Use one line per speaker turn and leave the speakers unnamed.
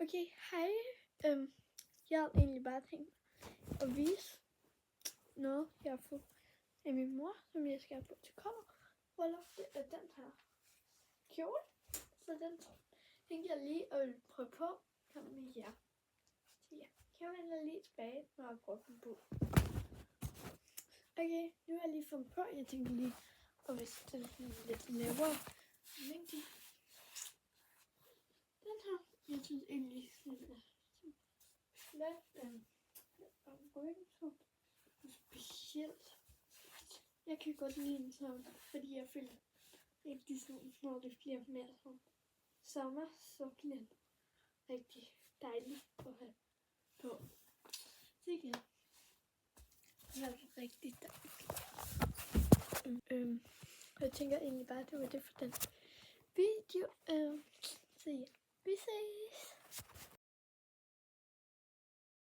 Okay, hej. Jeg havde egentlig bare tænkt at vise noget, jeg har fået af min mor, som jeg skal have på til bryllup. Det er den her kjole. Så den tænkte jeg lige at prøve på sammen med jer. Så ja, kan jeg vende lige tilbage, når jeg prøver den på. Okay, nu har jeg lige fået den på. Jeg tænkte lige at vise den lidt lavere længde. Den her, jeg synes egentlig sådan er flat og ryggen så specielt. Jeg kan godt lide den sådan, fordi jeg føler rigtig sådan, når det bliver mere sådan sommer, så bliver den rigtig dejlig at have på. Så igen, det er rigtig dejligt. Jeg tænker egentlig bare, at det var det for den video. Så ja, vi ses!